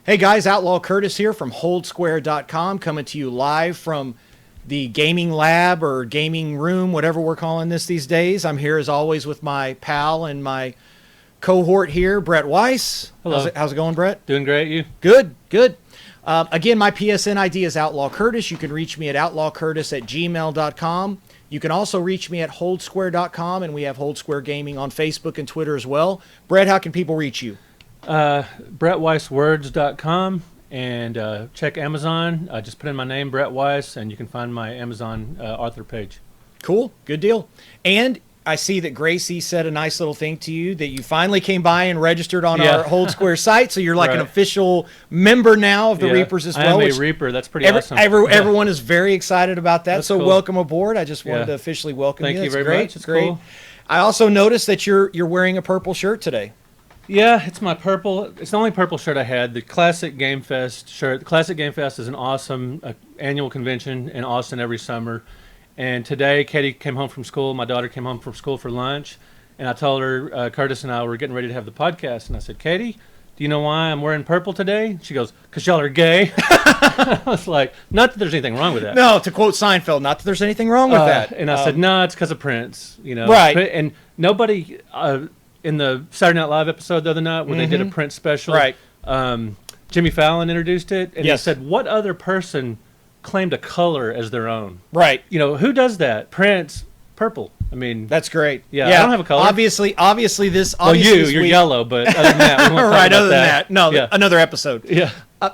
Hey guys, Outlaw Curtis here from HoldSquare.com, coming to you live from the gaming lab or gaming room, whatever we're calling this these days. I'm here as always with my pal and my cohort here, Brett Weiss. Hello. How's it going, Brett? Doing great, you? Good, good. Again, my PSN ID is Outlaw Curtis. You can reach me at outlawcurtis@gmail.com. You can also reach me at HoldSquare.com, and we have HoldSquare Gaming on Facebook and Twitter as well. Brett, how can people reach you? BrettWeissWords.com, and check Amazon. Just put in my name, Brett Weiss, and you can find my Amazon author page. Cool, good deal. And I see that Gracie said a nice little thing to you, that you finally came by and registered on our HoldSquare site, so you're like an official member now of the Reapers as well. I am a Reaper. That's pretty awesome. Everyone is very excited about that, so cool. Welcome aboard. I just wanted to officially welcome you. Thank you very much. It's great. Cool. I also noticed that you're wearing a purple shirt today. Yeah, it's my purple. It's the only purple shirt I had. The Classic Game Fest shirt. The Classic Game Fest is an awesome annual convention in Austin every summer. And today, Katie came home from school. My daughter came home from school for lunch. And I told her, Curtis and I were getting ready to have the podcast. And I said, Katie, do you know why I'm wearing purple today? She goes, because y'all are gay. I was like, not that there's anything wrong with that. No, to quote Seinfeld, not that there's anything wrong with that. And I said, no, it's because of Prince. You know, right. And nobody... in the Saturday Night Live episode the other night where they did a Prince special, right? Jimmy Fallon introduced it, and he said, what other person claimed a color as their own? Right. You know, who does that? Prince, purple. I mean... That's great. Yeah, I don't have a color. Obviously this... Well, you're yellow, but other than that, we won't talk right, about other than that. No, another episode. Yeah.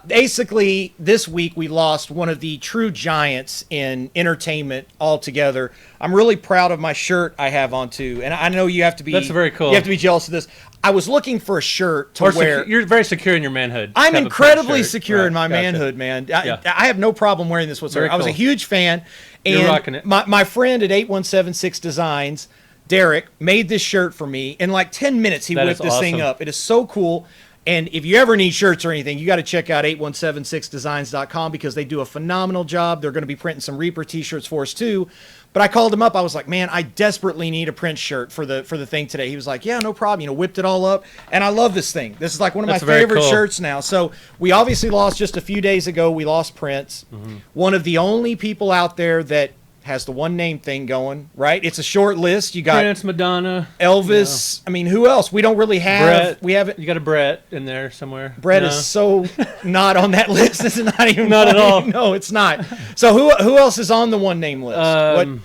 Basically, this week we lost one of the true giants in entertainment altogether. I'm really proud of my shirt I have on too, and I know you have to be. That's very cool. You have to be jealous of this. I was looking for a shirt to wear. You're very secure in your manhood. I'm incredibly secure in my manhood, man. I have no problem wearing this whatsoever. I was a huge fan, and you're rocking it. My friend at 8176 Designs, Derek, made this shirt for me. In like 10 minutes, he whipped this thing up. It is so cool. And if you ever need shirts or anything, you got to check out 8176designs.com because they do a phenomenal job. They're going to be printing some Reaper t-shirts for us too. But I called him up. I was like, man, I desperately need a Prince shirt for the thing today. He was like, yeah, no problem. You know, whipped it all up. And I love this thing. This is like one of my favorite shirts now. So we obviously lost just a few days ago. We lost Prince. One of the only people out there that has the one name thing going, right? It's a short list. You got Prince, Madonna, Elvis. I mean, who else? We don't really have. Brett. We haven't. You got a Brett in there somewhere. Brett is so not on that list. It's not even. Not at all. No, it's not. So who else is on the one name list?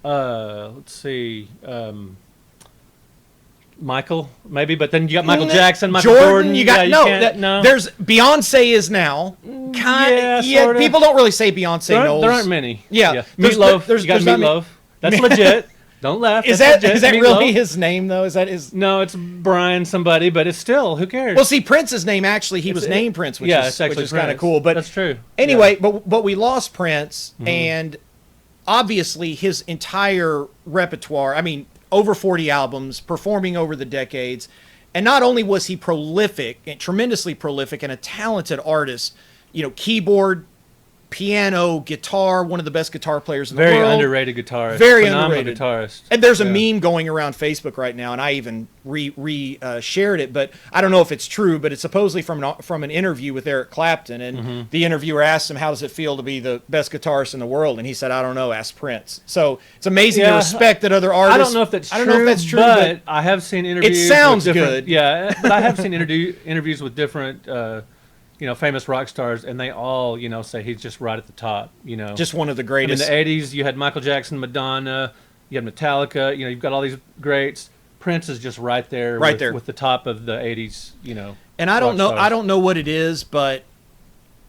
Let's see. Michael, maybe, but then you got Michael Jackson, Michael Jordan. You got no. There's Beyonce is now. Sorta. People don't really say Beyonce. There aren't many. Yeah. Meatloaf. You got Meatloaf. That's legit. Don't laugh. Is that really his name though? Is that his? No, it's Brian somebody, but it's still, who cares? Well, see, Prince's name actually he was named Prince, which is kind of cool. But that's true. Anyway, but we lost Prince, and obviously his entire repertoire. I mean, over 40 albums, performing over the decades. And not only was he prolific, and tremendously prolific, and a talented artist, you know, keyboard, piano, guitar, one of the best guitar players in the world. Very underrated guitarist. Very Phenomenal underrated guitarist. And there's a meme going around Facebook right now, and I even shared it, but I don't know if it's true, but it's supposedly from an interview with Eric Clapton, and the interviewer asked him, how does it feel to be the best guitarist in the world? And he said, I don't know, ask Prince. So it's amazing to respect that other artists. I don't know if that's true, but I have seen interviews. It sounds good. Yeah, but I have seen interviews with different famous rock stars, and they all, say he's just right at the top, Just one of the greatest. In the 80s, you had Michael Jackson, Madonna, you had Metallica, you've got all these greats. Prince is just right there with the top of the 80s, And I don't know what it is, but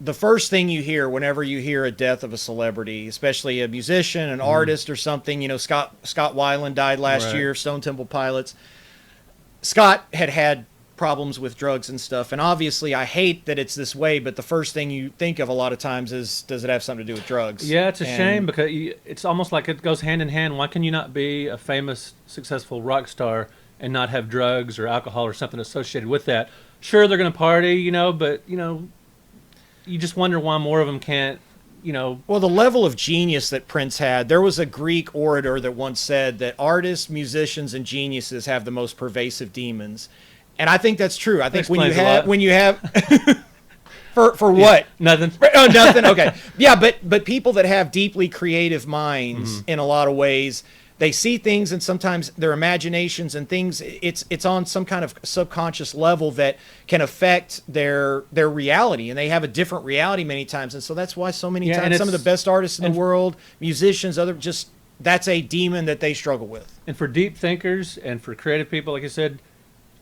the first thing you hear whenever you hear a death of a celebrity, especially a musician, an artist or something, Scott Weiland died last year, Stone Temple Pilots. Scott had problems with drugs and stuff, and obviously I hate that it's this way, but the first thing you think of a lot of times is, does it have something to do with drugs? Yeah, it's a shame because it's almost like it goes hand in hand. Why can you not be a famous, successful rock star and not have drugs or alcohol or something associated with that? Sure, they're going to party, but you just wonder why more of them can't. Well, the level of genius that Prince had, there was a Greek orator that once said that artists, musicians, and geniuses have the most pervasive demons. And I think that's true. I think when you have For what? Nothing. Oh, nothing. Okay. Yeah, but people that have deeply creative minds in a lot of ways, they see things, and sometimes their imaginations and things, it's on some kind of subconscious level that can affect their reality, and they have a different reality many times. And so that's why so many times some of the best artists in the world, musicians, that's a demon that they struggle with. And for deep thinkers and for creative people, like I said,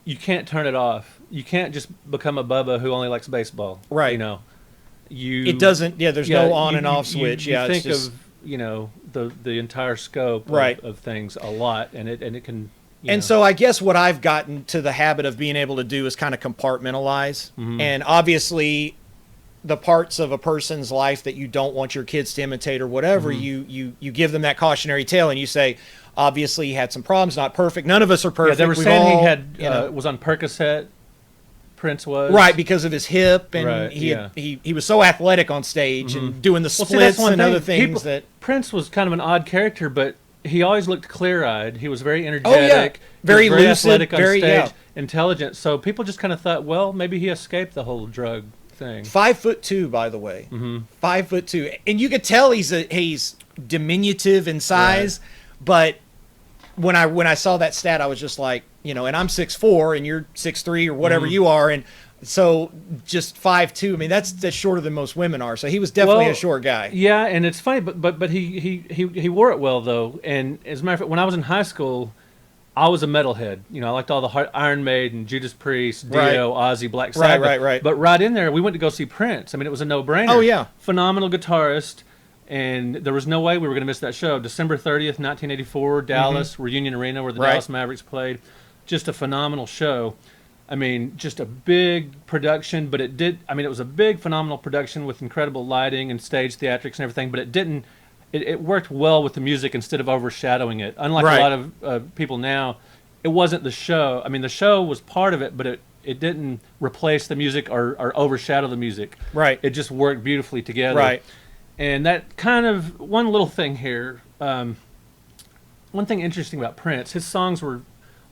you can't turn it off. You can't just become a Bubba who only likes baseball. Right. You know, it doesn't. Yeah, there's no on and off switch. You yeah, think it's just, of the entire scope of things a lot, and it can. So I guess what I've gotten to the habit of being able to do is kind of compartmentalize, and obviously, the parts of a person's life that you don't want your kids to imitate or whatever, you give them that cautionary tale, and you say, obviously he had some problems, not perfect. None of us are perfect. Yeah, they were saying he had was on Percocet. Prince was right because of his hip, and he was so athletic on stage and doing the splits and other things. Prince was kind of an odd character, but he always looked clear-eyed. He was very energetic, very lucid, athletic on stage, intelligent. So people just kind of thought, well, maybe he escaped the whole drug thing. 5'2", by the way, 5'2", and you could tell he's diminutive in size, but when I saw that stat, I was just like, and I'm 6'4", and you're 6'3", or whatever you are, and so just 5'2". I mean, that's shorter than most women are. So he was definitely a short guy. Yeah, and it's funny, but he wore it well though. And as a matter of fact, when I was in high school, I was a metalhead. I liked all the Iron Maiden, Judas Priest, Dio, Ozzy, Black Sabbath. Right. But right in there, we went to go see Prince. I mean, it was a no-brainer. Oh yeah, phenomenal guitarist. And there was no way we were going to miss that show. December 30th, 1984, Dallas, Reunion Arena, where the Dallas Mavericks played. Just a phenomenal show. I mean, just a big production, but it was a big, phenomenal production with incredible lighting and stage theatrics and everything, but it worked well with the music instead of overshadowing it. Unlike a lot of people now, it wasn't the show. I mean, the show was part of it, but it didn't replace the music or overshadow the music. Right. It just worked beautifully together. Right. And that kind of, one little thing here, one thing interesting about Prince, his songs a lot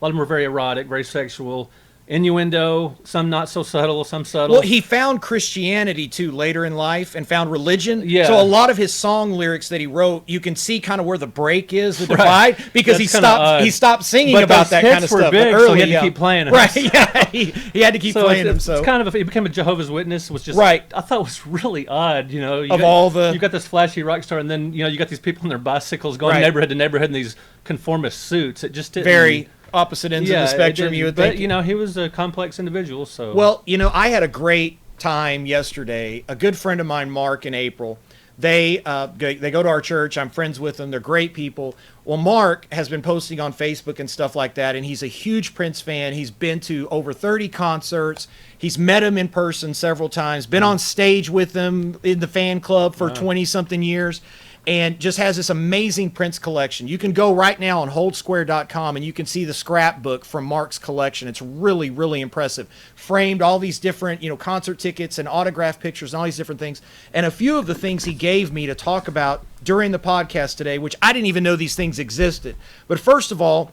of them were very erotic, very sexual, innuendo, some not so subtle, some subtle. Well, he found Christianity too later in life and found religion. Yeah. So a lot of his song lyrics that he wrote, you can see kind of where the break is, the divide, because he stopped singing about that kind of stuff. Big, early, so he had to keep playing them. Right, yeah, he had to keep playing them. So it's kind of he became a Jehovah's Witness, was just I thought it was really odd. You got this flashy rock star, and then you got these people on their bicycles going neighborhood to neighborhood in these conformist suits. It just didn't very opposite ends of the spectrum, you would think. But, he was a complex individual, so... Well, I had a great time yesterday. A good friend of mine, Mark and April, they go to our church. I'm friends with them. They're great people. Well, Mark has been posting on Facebook and stuff like that, and he's a huge Prince fan. He's been to over 30 concerts. He's met him in person several times, been on stage with him in the fan club for 20-something years, and just has this amazing Prince collection. You can go right now on HoldSquare.com and you can see the scrapbook from Mark's collection. It's really, really impressive. Framed, all these different, concert tickets and autograph pictures and all these different things. And a few of the things he gave me to talk about during the podcast today, which I didn't even know these things existed. But first of all,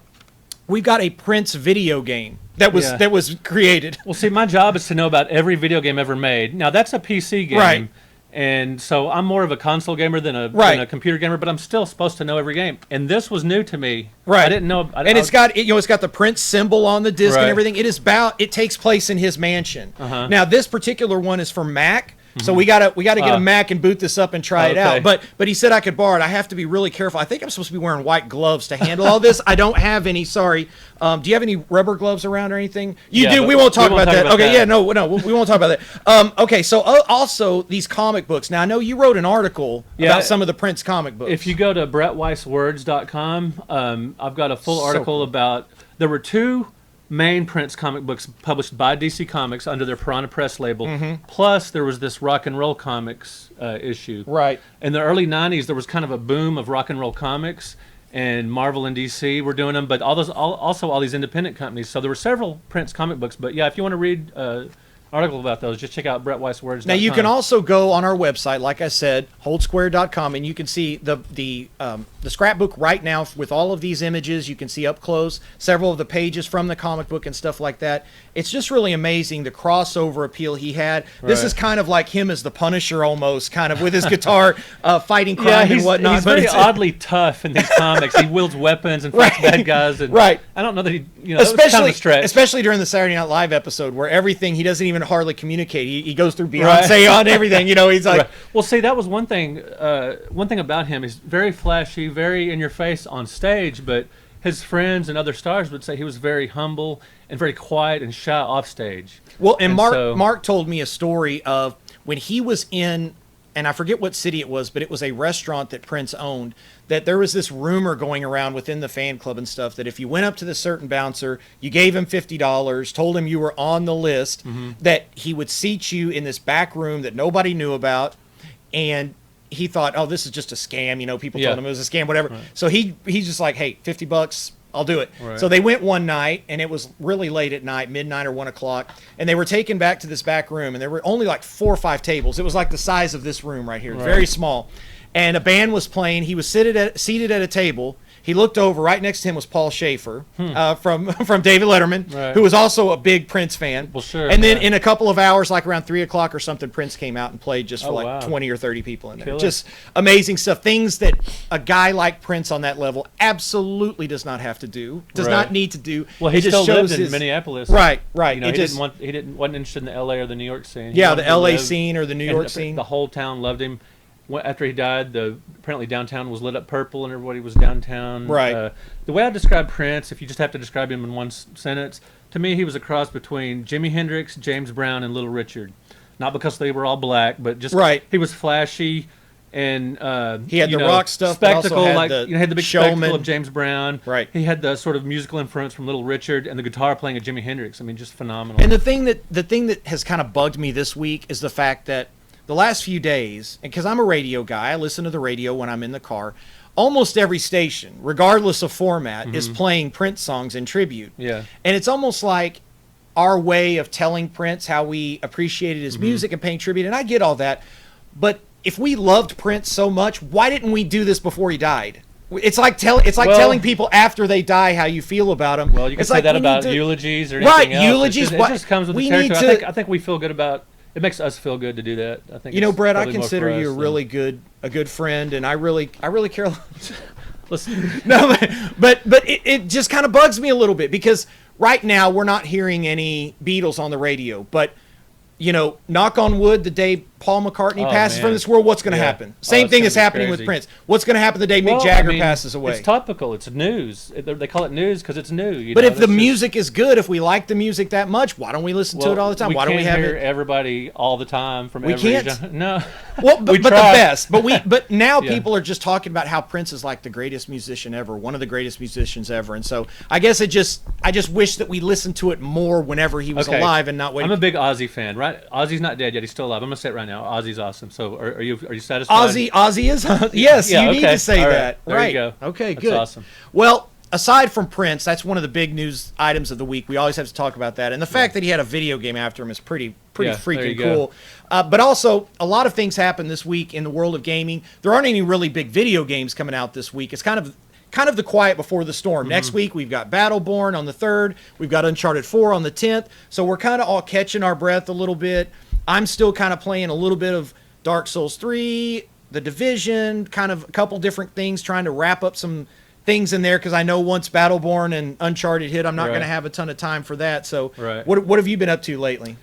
we've got a Prince video game that was created. Well, see, my job is to know about every video game ever made. Now, that's a PC game. Right. And so I'm more of a console gamer than a computer gamer, but I'm still supposed to know every game. And this was new to me. Right. I didn't know. It's got the Prince symbol on the disc and everything. It takes place in his mansion. Now this particular one is for Mac. So we gotta get a Mac and boot this up and try it out. But he said I could borrow it. I have to be really careful. I think I'm supposed to be wearing white gloves to handle all this. I don't have any. Sorry. Do you have any rubber gloves around or anything? You do. We won't talk about that. Okay. Yeah. No. We won't talk about that. Okay. So also these comic books. Now I know you wrote an article about some of the Prince comic books. If you go to brettweisswords.com, I've got a full article about. There were two main Prince comic books published by DC Comics under their Piranha Press label. Plus, there was this rock and roll comics issue. Right. In the early '90s, there was kind of a boom of rock and roll comics, and Marvel and DC were doing them, but also all these independent companies. So there were several Prince comic books. But yeah, if you want to read article about those. Just check out BrettWeissWords.com. Now you can also go on our website, like I said, HoldSquare.com, and you can see the scrapbook right now with all of these images. You can see up close several of the pages from the comic book and stuff like that. It's just really amazing the crossover appeal he had. This is kind of like him as the Punisher almost, kind of with his guitar fighting crime and whatnot. He's very oddly tough in these comics. He wields weapons and fights bad guys. And I don't know that he, that was kind of a stretch. Especially during the Saturday Night Live episode where everything, he doesn't even hardly communicate. He goes through Beyonce on everything. He's like... Well, see, that was one thing. One thing about him is very flashy, very in your face on stage, but his friends and other stars would say he was very humble and very quiet and shy off stage. Well, and Mark told me a story of when he was in, and I forget what city it was, but it was a restaurant that Prince owned, that there was this rumor going around within the fan club and stuff that if you went up to this certain bouncer, you gave him $50, told him you were on the list, that he would seat you in this back room that nobody knew about, and he thought, oh, this is just a scam. People told him it was a scam, whatever. So he's just like, hey, $50, I'll do it. So they went one night, and it was really late at night, midnight or 1 o'clock, and they were taken back to this back room, and there were only like 4 or 5 tables. It was like the size of this room right here, very small. And a band was playing. He was seated at a table. He looked over. Right next to him was Paul Schaefer from David Letterman, who was also a big Prince fan. Well, sure. And then in a couple of hours, like around 3 o'clock or something, Prince came out and played just for 20 or 30 people in there. Just amazing stuff. Things that a guy like Prince on that level absolutely does not have to do, does not need to do. Well, he still lived in Minneapolis. Right. He wasn't interested in the L.A. or the New York scene. The L.A. scene or the New York scene. The whole town loved him. After he died, apparently downtown was lit up purple and everybody was downtown. The way I describe Prince, if you just have to describe him in one sentence, to me he was a cross between Jimi Hendrix, James Brown, and Little Richard. Not because they were all black, but just he was flashy and he had the rock stuff, spectacle, had had the big spectacle of James Brown. He had the sort of musical influence from Little Richard and the guitar playing of Jimi Hendrix. I mean, just phenomenal. And the thing that has kind of bugged me this week is the fact that the last few days, and because I'm a radio guy, I listen to the radio when I'm in the car, almost every station, regardless of format, is playing Prince songs in tribute. And it's almost like our way of telling Prince how we appreciated his music and paying tribute, and I get all that, but if we loved Prince so much, why didn't we do this before he died? It's like telling people after they die how you feel about them. Well, you can say that about eulogies or anything else. Eulogies. It just comes with the territory. I think we feel good about. It makes us feel good to do that. I think. Brett, I consider you a good friend, and I really care. Listen, no, but it just kind of bugs me a little bit because right now we're not hearing any Beatles on the radio, but knock on wood, the day Paul McCartney passes from this world, what's going to happen? Same thing is happening with Prince. What's going to happen the day Mick Jagger passes away? It's topical. It's news. They call it news because it's new. But if the music is good, if we like the music that much, why don't we listen to it all the time? Why don't we have hear everybody all the time from every can't. No. Well, but the best. But now people are just talking about how Prince is like the greatest musician ever, one of the greatest musicians ever. And so I guess I just wish that we listened to it more whenever he was alive and not waiting. I'm a big Ozzy fan, right? Ozzy's not dead yet. He's still alive. I'm going to say it right now. Ozzy's awesome. So are you satisfied? Ozzy is yes. You need to say that. There you go. Okay, that's good. Awesome. Well, aside from Prince, that's one of the big news items of the week. We always have to talk about that, and the fact that he had a video game after him is pretty freaking cool. But also, a lot of things happened this week in the world of gaming. There aren't any really big video games coming out this week. It's kind of the quiet before the storm. Next week, we've got Battleborn on the 3rd. We've got Uncharted 4 on the 10th. So we're kind of all catching our breath a little bit. I'm still kind of playing a little bit of Dark Souls 3, The Division, kind of a couple different things, trying to wrap up some things in there because I know once Battleborn and Uncharted hit, I'm not going to have a ton of time for that. So what have you been up to lately?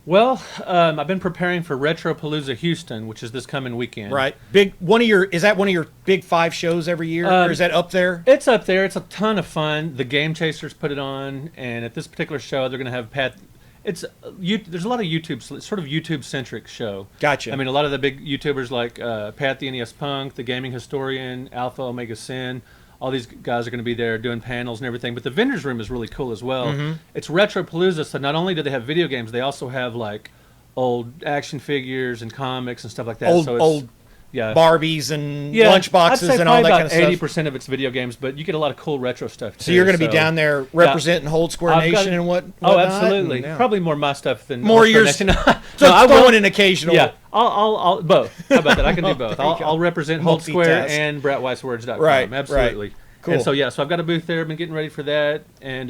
Well, I've been preparing for Retropalooza Houston, which is this coming weekend. Right. Is that one of your big 5 shows every year, or is that up there? It's up there. It's a ton of fun. The Game Chasers put it on, and at this particular show, they're going to have Pat. There's a lot of YouTube, sort of YouTube-centric show. Gotcha. I mean, a lot of the big YouTubers like Pat the NES Punk, the Gaming Historian, Alpha Omega Sin, all these guys are going to be there doing panels and everything. But the vendors room is really cool as well. It's Retropalooza, so not only do they have video games, they also have like old action figures and comics and stuff like that. Barbies and I'd lunchboxes say and all that kind of stuff. 80% of it's video games, but you get a lot of cool retro stuff too. So you're going to be down there representing HoldSquare Nation and whatnot? Oh, absolutely. Probably more my stuff than more yours. Nation. So I throw in an occasional. Yeah, I'll both. How about that? I can do both. I'll represent HoldSquare and BratWeissWords.com. Right, absolutely. Right. Cool. And so so I've got a booth there. I've been getting ready for that. And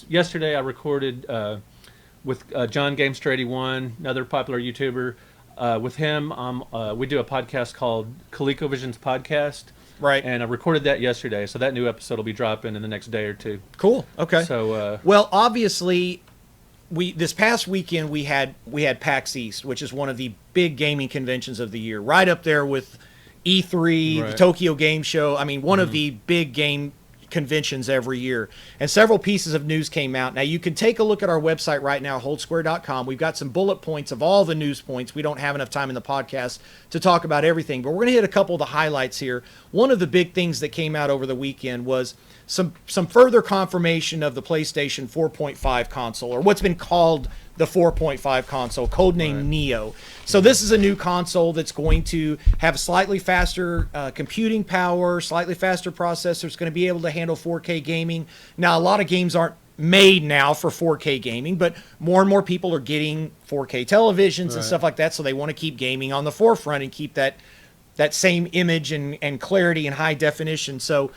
yesterday I recorded with John Gamester 81, another popular YouTuber. With him, we do a podcast called ColecoVision's Podcast. Right. And I recorded that yesterday, so that new episode will be dropping in the next day or two. Cool. Okay. So, well, obviously, this past weekend we had PAX East, which is one of the big gaming conventions of the year, right up there with E3, the Tokyo Game Show. I mean, one of the big game conventions every year, and several pieces of news came out. Now you can take a look at our website right now, holdsquare.com. We've got some bullet points of all the news points. We don't have enough time in the podcast to talk about everything, but we're going to hit a couple of the highlights here. One of the big things that came out over the weekend was some further confirmation of the PlayStation 4.5 console, or what's been called the 4.5 console, codename Neo. So this is a new console that's going to have slightly faster computing power, slightly faster processor. It's going to be able to handle 4K gaming. Now, a lot of games aren't made now for 4K gaming, but more and more people are getting 4K televisions and stuff like that, so they want to keep gaming on the forefront and keep that same image and clarity and high definition. So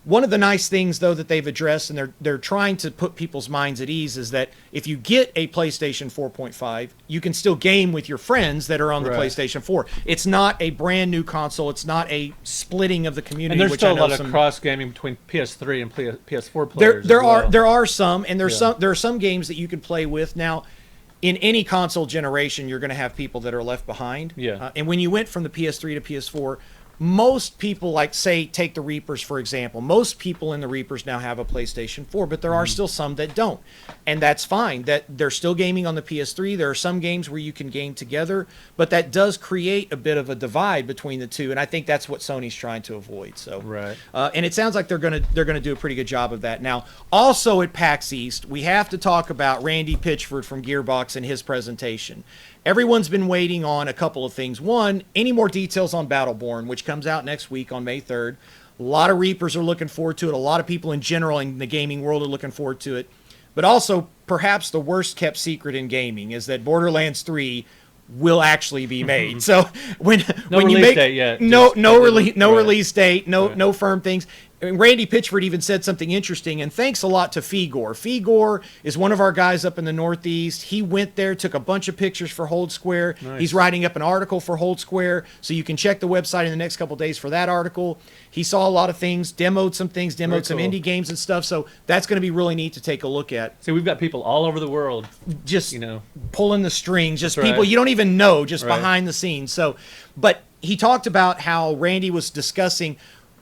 one of the nice things, though, that they've addressed, and they're trying to put people's minds at ease, is that if you get a PlayStation 4.5, you can still game with your friends that are on the PlayStation 4. It's not a brand new console. It's not a splitting of the community. And there's still a lot of cross gaming between PS3 and PS4 players. There are some, and there are some games that you can play with now. In any console generation, you're going to have people that are left behind. And when you went from the PS3 to PS4, most people, like, say, take the Reapers, for example. Most people in the Reapers now have a PlayStation 4, but there are still some that don't. And that's fine. That they're still gaming on the PS3. There are some games where you can game together, but that does create a bit of a divide between the two, and I think that's what Sony's trying to avoid. So, and it sounds like they're gonna do a pretty good job of that. Now, also at PAX East, we have to talk about Randy Pitchford from Gearbox and his presentation. Everyone's been waiting on a couple of things. One, any more details on Battleborn, which comes out next week on May 3rd. A lot of Reapers are looking forward to it. A lot of people in general in the gaming world are looking forward to it. But also, perhaps the worst kept secret in gaming is that Borderlands 3 will actually be made. So when you make date yet. no release date, no firm things. Randy Pitchford even said something interesting, and thanks a lot to Figor. Figor is one of our guys up in the Northeast. He went there, took a bunch of pictures for HoldSquare. Nice. He's writing up an article for HoldSquare, so you can check the website in the next couple of days for that article. He saw a lot of things, demoed some some indie games and stuff, so that's going to be really neat to take a look at. See, we've got people all over the world, just pulling the strings, just people you don't even know, just behind the scenes. So, but he talked about how Randy was discussing,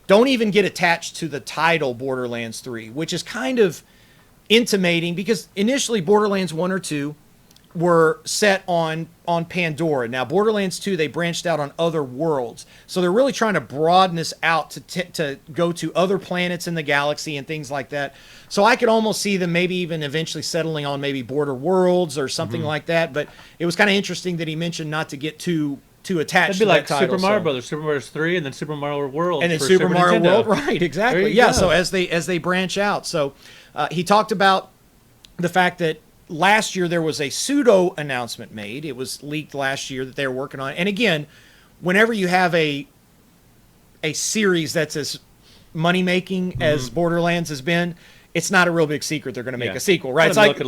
don't even get attached to the title Borderlands 3, which is kind of intimating, because initially Borderlands 1 or 2 were set on Pandora. Now, Borderlands 2, they branched out on other worlds. So they're really trying to broaden this out to go to other planets in the galaxy and things like that. So I could almost see them maybe even eventually settling on maybe Border Worlds or something like that. But it was kind of interesting that he mentioned not to get too attached to that title. Super Mario Brothers, Super Mario 3, and then Super Mario World, and then Super Mario World, right? Exactly. Yeah. So as they branch out, so he talked about the fact that last year there was a pseudo announcement made. It was leaked last year that they were working on it. And again, whenever you have a series that's as money making as Borderlands has been, it's not a real big secret they're going to make a sequel, right? It's like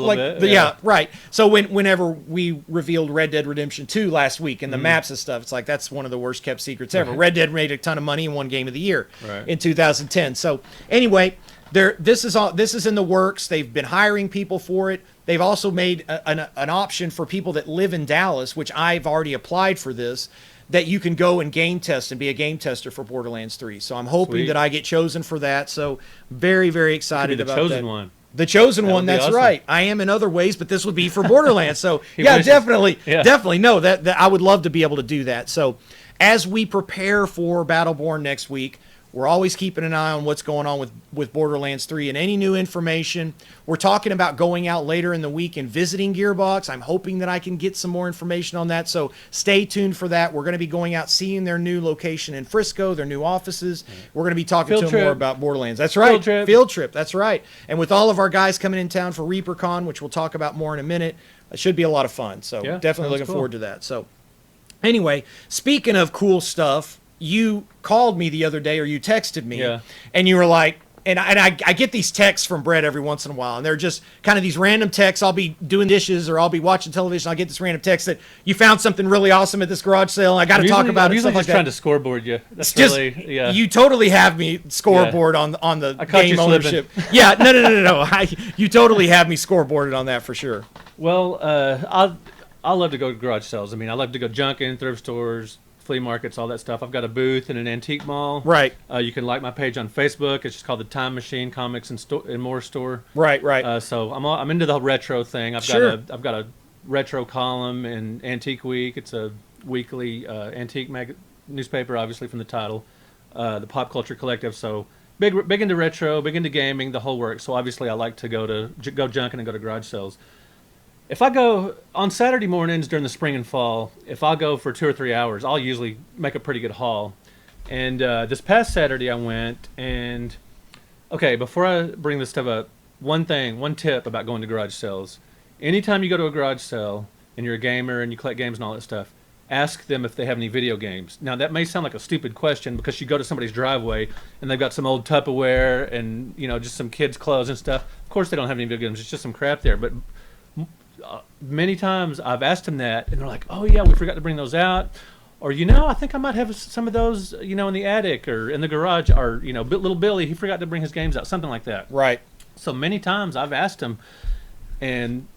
right. So whenever we revealed Red Dead Redemption 2 last week and the maps and stuff, it's like that's one of the worst kept secrets ever. Red Dead made a ton of money and won Game of the Year in 2010. So anyway, this is in the works. They've been hiring people for it. They've also made an option for people that live in Dallas, which I've already applied for this, that you can go and game test and be a game tester for Borderlands 3. So I'm hoping that I get chosen for that. So very, very excited about that. The chosen one. The chosen one, that's awesome. Right. I am in other ways, but this would be for Borderlands. So definitely. No, that I would love to be able to do that. So as we prepare for Battleborn next week, We're always keeping an eye on what's going on with Borderlands 3 and any new information. We're talking about going out later in the week and visiting Gearbox. I'm hoping that I can get some more information on that, so stay tuned for that. We're going to be going out, seeing their new location in Frisco, their new offices. We're going to be talking to them more about Borderlands. That's right. Field trip. That's right. And with all of our guys coming in town for ReaperCon, which we'll talk about more in a minute, it should be a lot of fun. So definitely looking forward to that. So anyway, speaking of cool stuff, you called me the other day, or you texted me, and you were like, and I get these texts from Brett every once in a while, and they're just kind of these random texts. I'll be doing dishes or I'll be watching television. I'll get this random text that you found something really awesome at this garage sale, and I got to talk about it. I'm usually just trying to scoreboard you. That's really, you totally have me scoreboard on the game ownership. No. You totally have me scoreboarded on that for sure. Well, I love to go to garage sales. I mean, I love to go junking, thrift stores, flea markets, all that stuff. I've got a booth in an antique mall. Right. You can like my page on Facebook. It's just called the Time Machine Comics and More Store. Right, right. So I'm into the retro thing. I've got a retro column in Antique Week. It's a weekly antique newspaper, obviously from the title. The Pop Culture Collective. So big into retro, big into gaming, the whole works. So obviously I like to go junking and go to garage sales. If I go on Saturday mornings during the spring and fall, if I go for 2 or 3 hours, I'll usually make a pretty good haul. And this past Saturday I went, and okay, before I bring this stuff up, one tip about going to garage sales. Anytime you go to a garage sale and you're a gamer and you collect games and all that stuff, ask them if they have any video games. Now that may sound like a stupid question because you go to somebody's driveway and they've got some old Tupperware and just some kids' clothes and stuff. Of course they don't have any video games, it's just some crap there, but many times I've asked them that, and they're like, "Oh yeah, we forgot to bring those out," or I think I might have some of those, in the attic or in the garage, or little Billy, he forgot to bring his games out, something like that. Right. So many times I've asked them, and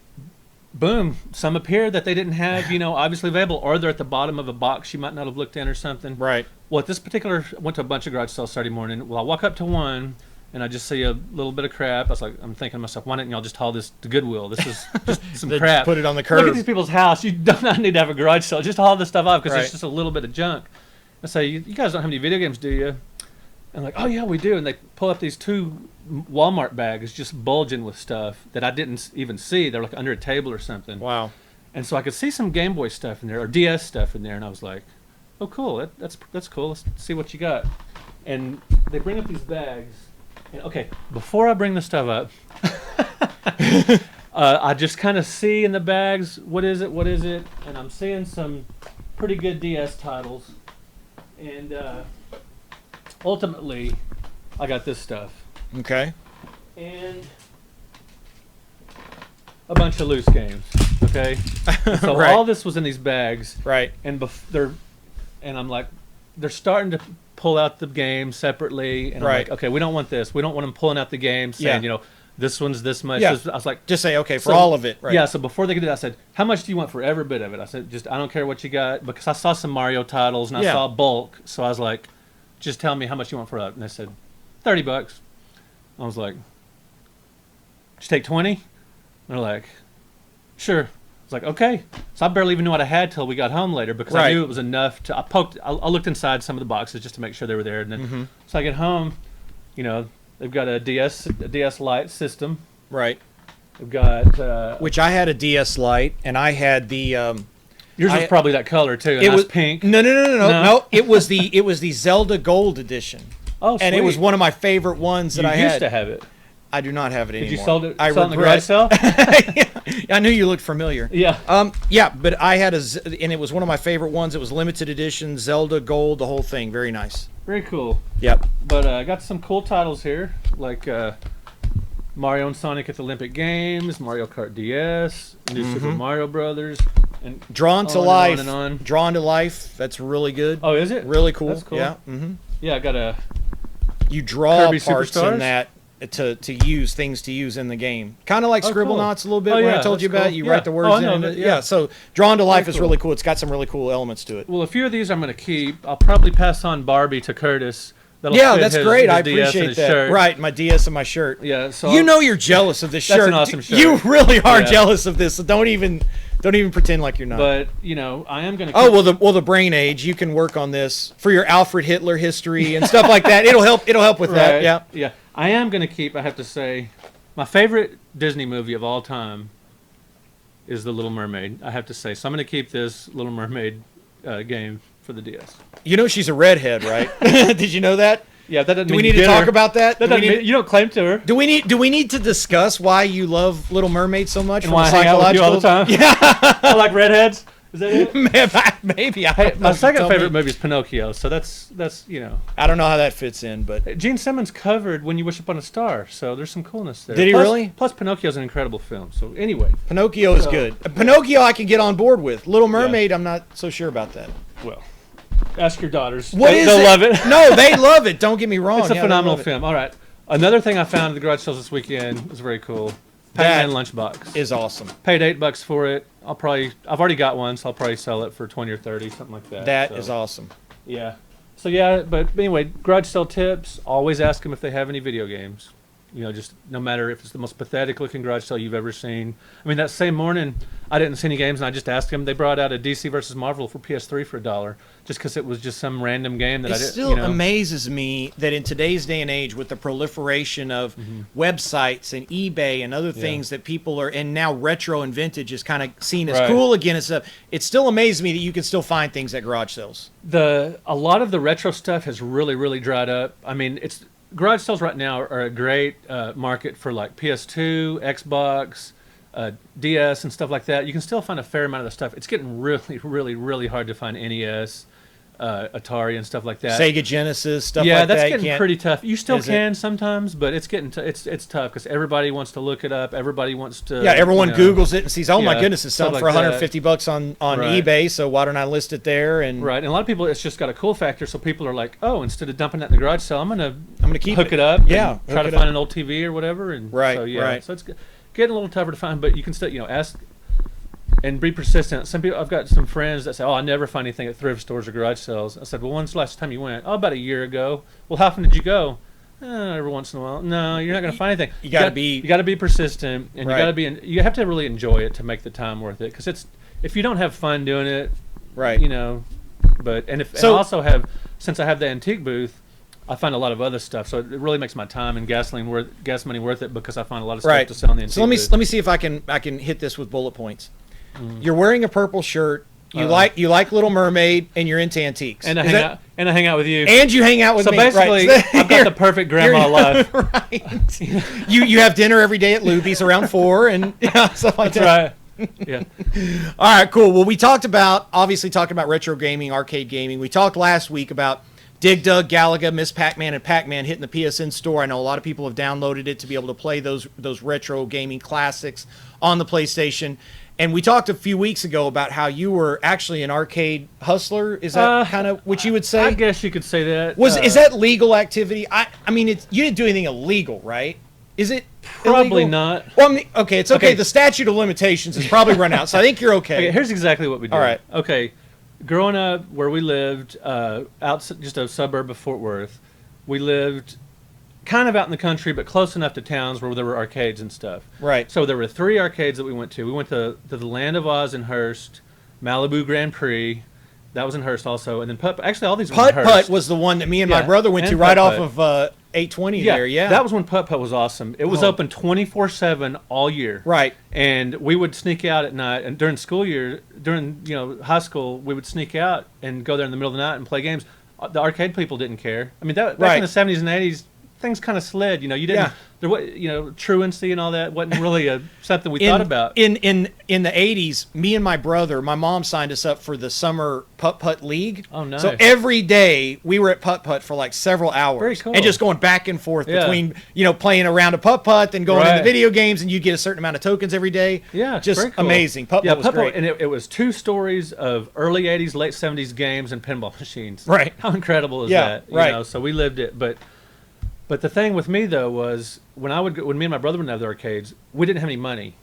boom, some appear that they didn't have, obviously available, or they're at the bottom of a box you might not have looked in or something. Right. Well, at this particular, I went to a bunch of garage sales Saturday morning. Well, I walk up to one, and I just see a little bit of crap. I'm thinking to myself, why didn't y'all just haul this to Goodwill? This is just some crap. Put it on the curb. Look at these people's house. You do not need to have a garage sale. Just haul this stuff off because it's just a little bit of junk. I say, you guys don't have any video games, do you? And like, oh yeah, we do. And they pull up these 2 Walmart bags just bulging with stuff that I didn't even see. They're like under a table or something. Wow. And so I could see some Game Boy stuff in there or DS stuff in there, and I was like, oh cool, that's cool. Let's see what you got. And they bring up these bags. And, okay, before I bring the stuff up, I just kind of see in the bags, what is it? And I'm seeing some pretty good DS titles. And ultimately, I got this stuff. Okay. And a bunch of loose games. Okay. So all this was in these bags. Right. And I'm like, they're starting to pull out the game separately, and I'm like, okay, we don't want this. We don't want them pulling out the game saying, this one's this much. Yeah. I was like, just say, okay, for all of it. Right. Yeah, so before they could do that, I said, how much do you want for every bit of it? I said, I don't care what you got, because I saw some Mario titles, and I saw bulk, so I was like, just tell me how much you want for it. And they said, $30. I was like, just take 20? And they're like, sure. I was like, okay. So I barely even knew what I had till we got home later, because I knew it was enough to. I looked inside some of the boxes just to make sure they were there, and then so I get home, they've got a DS Lite system. Right. They've got which I had a DS Lite, and I had the. Yours was probably that color too. And it was pink. No. It was the Zelda Gold edition. Oh, sweet. And it was one of my favorite ones that I had. You used to have it. I do not have it anymore. Did you sell it? I regret. In the garage sale? I knew you looked familiar. Yeah. Yeah, but I had and it was one of my favorite ones. It was limited edition, Zelda Gold, the whole thing. Very nice. Very cool. Yep. But I got some cool titles here, like Mario and Sonic at the Olympic Games, Mario Kart DS, New Super Mario Brothers, and Drawn to Life. And on. Drawn to Life. That's really good. Oh, is it? Really cool. That's cool. Yeah. Yeah, I got a. You draw Kirby parts Superstars? in that to use things to use in the game. Kind of like Scribblenauts a little bit, Oh, where yeah, I told you that's about cool. you Yeah. write the words Oh, I in. know And that, yeah, yeah. so Drawn to Life Very is cool. really cool. It's got some really cool elements to it. Well, a few of these I'm going to keep. I'll probably pass on Barbie to Curtis. That'll Yeah, fit that's his- great. his I DS and appreciate his that. shirt. Right, my DS and my shirt. Yeah, so you know you're jealous of this That's shirt. an awesome shirt. You really are Yeah. jealous of this. So don't even Don't even pretend like you're not. But you know, I am going to. Oh well, the brain age. You can work on this for your Alfred Hitler history and stuff like that. It'll help. It'll help with that. Yeah. Yeah. I am going to keep. I have to say, my favorite Disney movie of all time is The Little Mermaid. I have to say, so I'm going to keep this Little Mermaid game for the DS. You know she's a redhead, right? Did you know that? Yeah, that doesn't. Do mean we need to talk about that? You don't claim to her. Do we need to discuss why you love Little Mermaid so much? And why I hang out with you all the time? Yeah, I like redheads. Is that it? Maybe. Hey, my second favorite movie is Pinocchio. So that's you know. I don't know how that fits in, but Gene Simmons covered "When You Wish Upon a Star," so there's some coolness there. Did he really? Plus, Pinocchio's an incrable film. So anyway, Pinocchio is good. Pinocchio, I can get on board with. Little Mermaid, I'm not so sure about that. Well, ask your daughters. They'll love it. No, they love it. Don't get me wrong. It's a phenomenal film. All right. Another thing I found at the garage sales this weekend was very cool. Pac-Man lunchbox is awesome. Paid $8 for it. I've already got one, so I'll probably sell it for 20 or 30, something like that. That is awesome. Yeah. So yeah, but anyway, garage sale tips. Always ask them if they have any video games. You know, just no matter if it's the most pathetic looking garage sale you've ever seen. I mean, that same morning, I didn't see any games, and I just asked them. They brought out a DC versus Marvel for PS3 for $1, just because it was just some random game that I didn't. It still amazes me that in today's day and age, with the proliferation of websites and eBay and other things that people are, and now retro and vintage is kind of seen as cool again and stuff. It still amazes me that you can still find things at garage sales. A lot of the retro stuff has really, really dried up. I mean, garage sales right now are a great market for like PS2, Xbox, DS, and stuff like that. You can still find a fair amount of the stuff. It's getting really, really, really hard to find NES, Atari, and stuff like that. Sega Genesis, stuff like that. Yeah, that's getting pretty tough. You still can sometimes, but it's getting it's tough because everybody wants to look it up. Everybody wants to. Yeah, everyone Googles it and sees, oh my goodness, it's selling for like $150 on eBay. So why don't I list it there? And and a lot of people, it's just got a cool factor. So people are like, oh, instead of dumping that in the garage sale, I'm gonna keep hook it up. Yeah, try to find an old TV or whatever. And so it's getting a little tougher to find, but you can still ask. And be persistent. Some people, I've got some friends that say, "Oh, I never find anything at thrift stores or garage sales." I said, "Well, when's the last time you went?" "Oh, about a year ago." "Well, how often did you go?" Every once in a while." No, you're not going to find anything. You got to be persistent, and you have to really enjoy it to make the time worth it. Because if you don't have fun doing it, But and since I have the antique booth, I find a lot of other stuff, so it really makes my time and gas money worth it because I find a lot of stuff to sell in the antique booth. So let me see if I can hit this with bullet points. You're wearing a purple shirt. You like Little Mermaid, and you're into antiques. And I hang out with you. And you hang out with me. So basically, I've got the perfect grandma life. Right. You have dinner every day at Luby's around 4, and stuff like that. Right. Yeah. All right. Cool. Well, we talked about retro gaming, arcade gaming. We talked last week about Dig Dug, Galaga, Miss Pac-Man, and Pac-Man hitting the PSN store. I know a lot of people have downloaded it to be able to play those retro gaming classics on the PlayStation. And we talked a few weeks ago about how you were actually an arcade hustler. Is that kind of what you would say? I guess you could say that. Is that legal activity? I mean, you didn't do anything illegal, right? Is it probably illegal? not? Well, I mean, it's okay. The statute of limitations has probably run out, so I think you're okay. Okay, here's exactly what we did. All right. Okay, growing up where we lived, just a suburb of Fort Worth, we lived kind of out in the country, but close enough to towns where there were arcades and stuff. Right. So there were 3 arcades that we went to. We went to the Land of Oz in Hearst, Malibu Grand Prix. That was in Hearst also. And then actually all these were in Hearst. Putt was the one that me and my brother went to right off of 820 there. Yeah. That was when Putt was awesome. It was open 24/7 all year. Right. And we would sneak out at night, and during school year, during high school, we would sneak out and go there in the middle of the night and play games. The arcade people didn't care. I mean, back in the 70s and 80s, things kind of slid. You didn't. There was, truancy and all that wasn't really something we thought about. In the 80s, me and my brother, my mom signed us up for the summer putt-putt league. Oh, nice. So every day we were at putt-putt for like several hours. Very cool. And just going back and forth between, playing a round of putt-putt and going into video games, and you get a certain amount of tokens every day. Yeah, just very cool. Amazing. Putt-putt was great. And it was 2 stories of early 80s, late 70s games and pinball machines. Right. How incredible is that? Right. So we lived it, But the thing with me though was when me and my brother went to the arcades, we didn't have any money.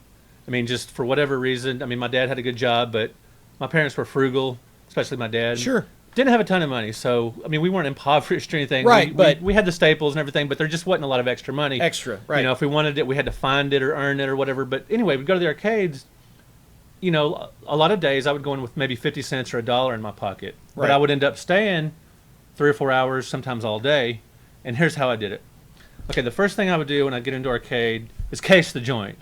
I mean, just for whatever reason. I mean, my dad had a good job, but my parents were frugal, especially my dad. Sure. Didn't have a ton of money, so I mean, we weren't impoverished or anything. Right, but we had the staples and everything, but there just wasn't a lot of extra money. Right. If we wanted it, we had to find it or earn it or whatever. But anyway, we'd go to the arcades, you know, a lot of days I would go in with maybe 50 cents or $1 in my pocket. Right. But I would end up staying 3 or 4 hours, sometimes all day. And here's how I did it. Okay, the first thing I would do when I get into arcade is case the joint.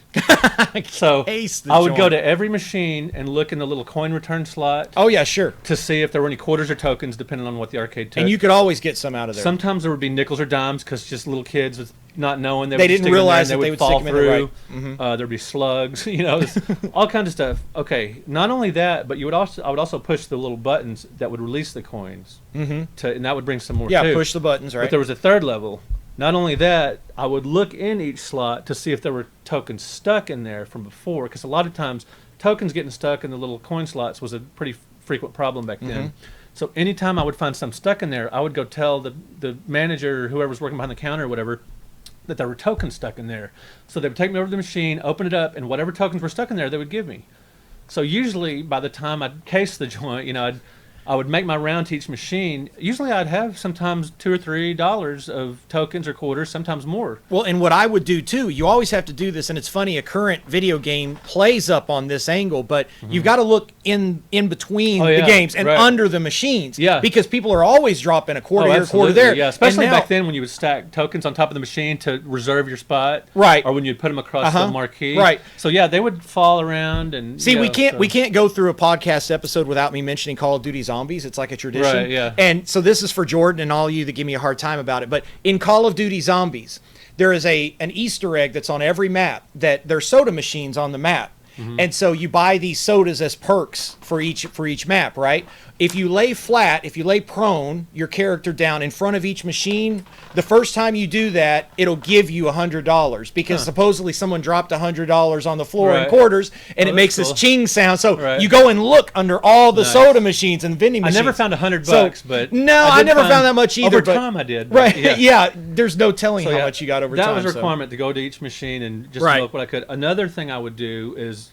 So I would go to every machine and look in the little coin return slot. Oh, yeah, sure. To see if there were any quarters or tokens, depending on what the arcade took. And you could always get some out of there. Sometimes there would be nickels or dimes because just little kids with not knowing they didn't realize that they would fall stick them through. In the right. There'd be slugs, you know, all kinds of stuff. Okay, not only that, but I would also push the little buttons that would release the coins, and that would bring some more. Yeah, too. Push the buttons, right? But there was a third level. Not only that, I would look in each slot to see if there were tokens stuck in there from before, because a lot of times tokens getting stuck in the little coin slots was a pretty frequent problem back then. So anytime I would find some stuck in there, I would go tell the manager or whoever was working behind the counter or whatever that there were tokens stuck in there. So they would take me over to the machine, open it up, and whatever tokens were stuck in there, they would give me. So usually by the time I'd case the joint, you know, I would make my round to each machine. Usually I'd have sometimes $2 or $3 of tokens or quarters, sometimes more. Well, and what I would do too, you always have to do this, and it's funny, a current video game plays up on this angle, but you've got to look in between the games and under the machines. Yeah. Because people are always dropping a quarter here, a quarter there. Yeah, especially back then when you would stack tokens on top of the machine to reserve your spot. Right. Or when you'd put them across the marquee. Right. So yeah, they would fall around and see, we can't go through a podcast episode without me mentioning Call of Duty Zombies. It's like a tradition. Right, yeah. And so this is for Jordan and all of you that give me a hard time about it. But in Call of Duty Zombies, there is an Easter egg that's on every map that there's soda machines on the map. And so you buy these sodas as perks for each map, right? If you lay flat, if you lay prone, your character down in front of each machine, the first time you do that, it'll give you $100 because supposedly someone dropped $100 on the floor in quarters, and it makes this ching sound. So you go and look under all the soda machines and vending machines. I never found $100, but no, I never found that much either. Over time, I did. Right? Yeah. There's no telling how much you got over time. That was a requirement to go to each machine and just look what I could. Another thing I would do is.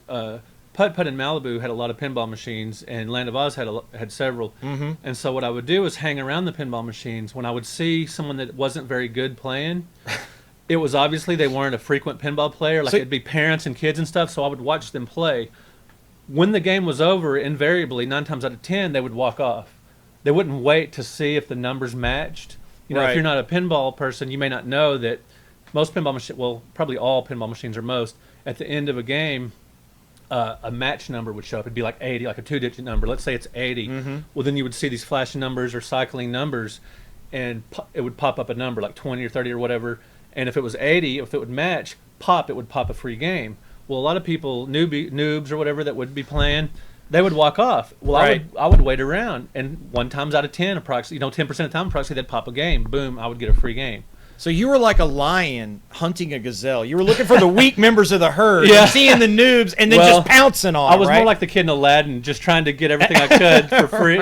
Putt Putt in Malibu had a lot of pinball machines, and Land of Oz had several. And so what I would do is hang around the pinball machines. When I would see someone that wasn't very good playing, it was obviously they weren't a frequent pinball player. Like it'd be parents and kids and stuff, so I would watch them play. When the game was over, invariably, 9 times out of 10, they would walk off. They wouldn't wait to see if the numbers matched. You know, if you're not a pinball person, you may not know that most pinball machines, well, probably all pinball machines or most, at the end of a game, a match number would show up. It'd be like 80, like a 2-digit number. Let's say it's 80. Well, then you would see these flashing numbers or cycling numbers, and it would pop up a number like 20 or 30 or whatever. And if it was 80, if it would match, it would pop a free game. Well, a lot of people, noobs or whatever that would be playing, they would walk off. Well, I would wait around, and 1 times out of 10, approximately, 10% of the time, approximately, they'd pop a game. Boom, I would get a free game. So you were like a lion hunting a gazelle. You were looking for the weak members of the herd, seeing the noobs, and then just pouncing on them. I was more like the kid in Aladdin, just trying to get everything I could for free.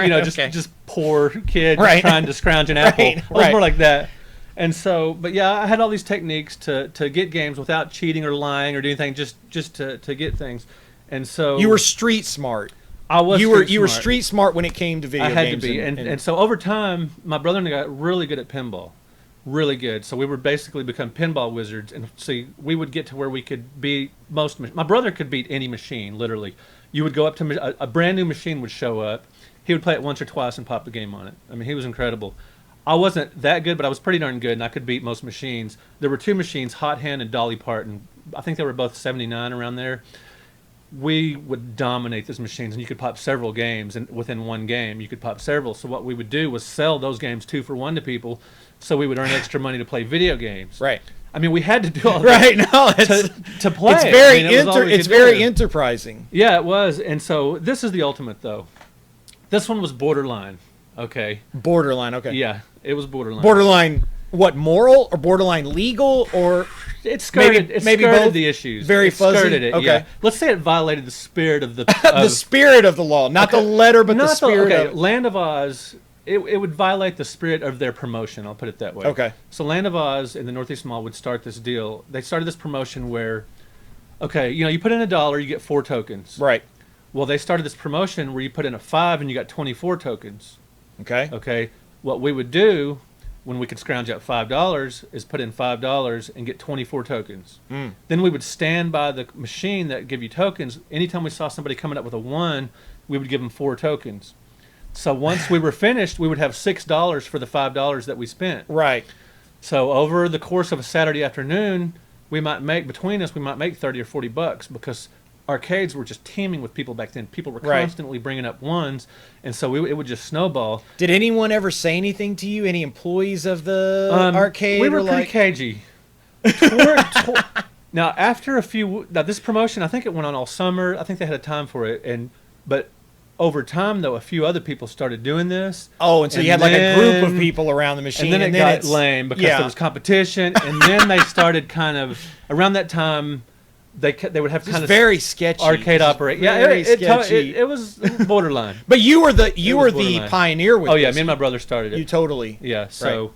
Just poor kid just trying to scrounge an apple. I was more like that. And so, but yeah, I had all these techniques to get games without cheating or lying or doing anything, just to get things. And so you were street smart. I was. You were street smart when it came to video games. I had to be, and so over time, my brother and I got really good at pinball. Really good. So we would basically become pinball wizards, and see, we would get to where we could beat most. My brother could beat any machine, literally. You would go up to a brand new machine would show up. He would play it once or twice and pop the game on it. I mean, he was incredible. I wasn't that good, but I was pretty darn good, and I could beat most machines. There were 2 machines, Hot Hand and Dolly Parton. I think they were both 79 around there. We would dominate those machines, and you could pop several games, and within one game, you could pop several. So what we would do was sell those games 2 for 1 to people. So we would earn extra money to play video games. Right. I mean, we had to do all that to play. It's very enterprising. Yeah, it was. And so this is the ultimate, though. This one was borderline. Okay. Borderline. Okay. Yeah, it was borderline. Borderline. What, moral or borderline legal, or it skirted both the issues. Very fuzzy. Skirted it. Okay. Yeah. Let's say it violated the spirit of the the spirit of the law, not the letter, but the spirit. Okay. Land of Oz. It would violate the spirit of their promotion. I'll put it that way. Okay. So Land of Oz in the Northeast Mall would start this deal. They started this promotion where, okay, you put in $1, you get 4 tokens. Right. Well, they started this promotion where you put in a 5 and you got 24 tokens. Okay. Okay. What we would do when we could scrounge up $5 is put in $5 and get 24 tokens. Then we would stand by the machine that give you tokens. Anytime we saw somebody coming up with a 1, we would give them 4 tokens. So once we were finished, we would have $6 for the $5 that we spent. Right. So over the course of a Saturday afternoon, we might make 30 or 40 bucks, because arcades were just teeming with people back then. People were constantly bringing up 1s, and so it would just snowball. Did anyone ever say anything to you? Any employees of the arcade? We were pretty cagey. Now, after this promotion, I think it went on all summer. I think they had a time for it, but over time, though, a few other people started doing this. Oh, and so you had like a group of people around the machine. And then it got lame because there was competition. And then they started kind of, around that time, they would have kind of very sketchy arcade operate. Yeah, it was borderline. But you were the pioneer with this. Oh, yeah, me and my brother started it. You totally. Yeah, so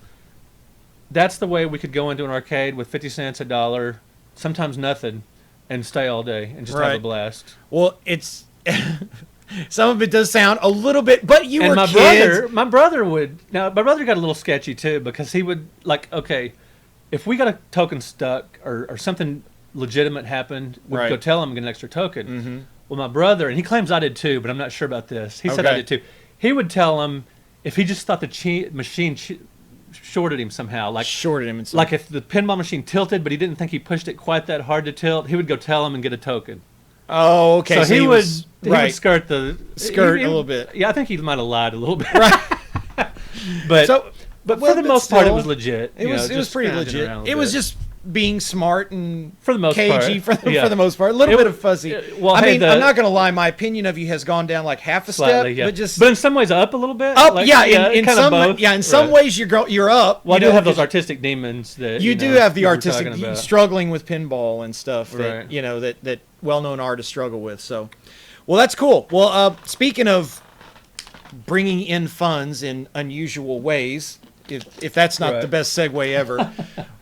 that's the way we could go into an arcade with 50 cents, $1, sometimes nothing, and stay all day and just have a blast. Well, it's... Some of it does sound a little bit, but you were kids. My brother got a little sketchy too, because he would, like, okay, if we got a token stuck or something legitimate happened, we'd go tell him and get an extra token. Mm-hmm. Well, my brother, and he claims I did too, but I'm not sure about this. He said I did too. He would tell him if he just thought the machine shorted him somehow, like if the pinball machine tilted, but he didn't think he pushed it quite that hard to tilt, he would go tell him and get a token. Oh, okay. So he would skirt a little bit. Yeah, I think he might have lied a little bit. Right. but for the most part, it was legit. It was pretty legit. It was just being smart and for the most cagey part. for the most part. A little bit of fuzzy. Well, I'm not going to lie. My opinion of you has gone down like half a slightly, step, but in some ways up a little bit. Up, in some ways you're up. Well, I do have those artistic demons that you do have the artistic struggling with pinball and stuff that that well-known artists struggle with. So, well, that's cool. Well, speaking of bringing in funds in unusual ways, if that's not the best segue ever.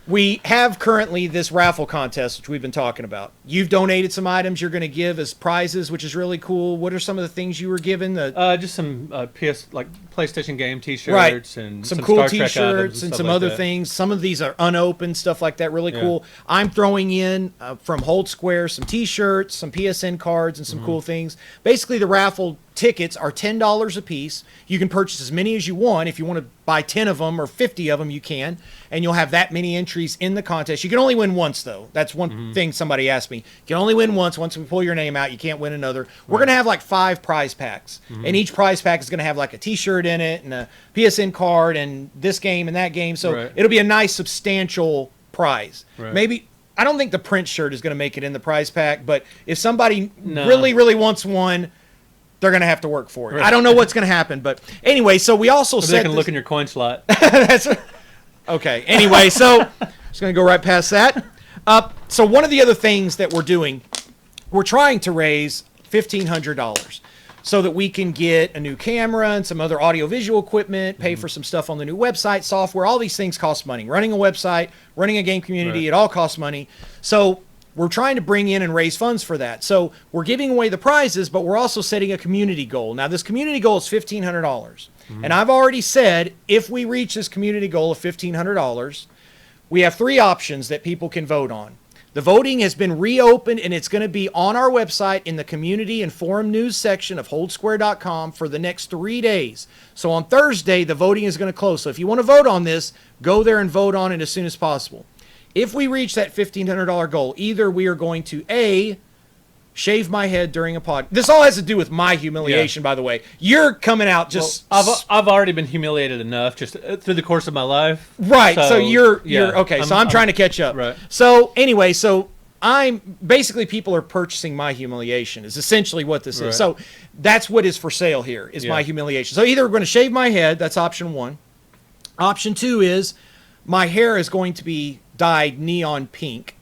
We have currently this raffle contest, which we've been talking about. You've donated some items you're going to give as prizes, which is really cool. What are some of the things you were given? Just some PlayStation game T-shirts and some cool Star Trek T-shirts and some other things. Some of these are unopened, stuff like that, really cool. I'm throwing in from HoldSquare some T-shirts, some PSN cards, and some cool things. Basically, the raffle tickets are $10 a piece. You can purchase as many as you want. If you want to buy 10 of them or 50 of them, you can, and you'll have that many entries in the contest. You can only win once, though. That's one thing somebody asked me. You can only win once. Once we pull your name out, you can't win another. We're going to have like 5 prize packs, and each prize pack is going to have like a T-shirt in it and a PSN card and this game and that game. So it'll be a nice, substantial prize. Maybe... I don't think the print shirt is going to make it in the prize pack, but if somebody really, really wants one, they're going to have to work for it. I don't know what's going to happen, but anyway, so we also said... They can look in your coin slot. Okay, anyway, so just going to go right past that. So one of the other things that we're doing, we're trying to raise $1,500 so that we can get a new camera and some other audio-visual equipment, pay for some stuff on the new website, software. All these things cost money. Running a website, running a game community, it all costs money. So we're trying to bring in and raise funds for that. So we're giving away the prizes, but we're also setting a community goal. Now, this community goal is $1,500. And I've already said, if we reach this community goal of $1,500, we have 3 options that people can vote on. The voting has been reopened, and it's going to be on our website in the community and forum news section of holdsquare.com for the next 3 days. So on Thursday, the voting is going to close. So if you want to vote on this, go there and vote on it as soon as possible. If we reach that $1,500 goal, either we are going to, A, shave my head during a pod. This all has to do with my humiliation, by the way. You're coming out just... Well, I've already been humiliated enough just through the course of my life. Right. So you're okay. I'm trying to catch up. Right. So anyway, I'm basically people are purchasing my humiliation is essentially what this is. So that's what is for sale here is my humiliation. So either we're going to shave my head. That's option 1. Option 2 is my hair is going to be dyed neon pink,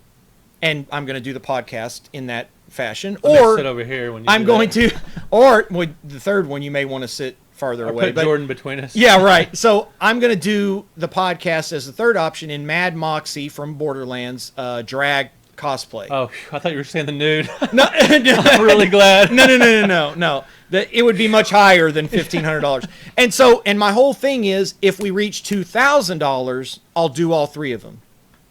and I'm going to do the podcast in that fashion. Or sit over here when you I'm going to, or the third one, you may want to sit farther away. Put Jordan between us. Yeah, right. So I'm going to do the podcast as the third option in Mad Moxie from Borderlands drag cosplay. Oh, I thought you were saying the nude. No, I'm really glad. No. It would be much higher than $1,500. And my whole thing is, if we reach $2,000, I'll do all 3 of them.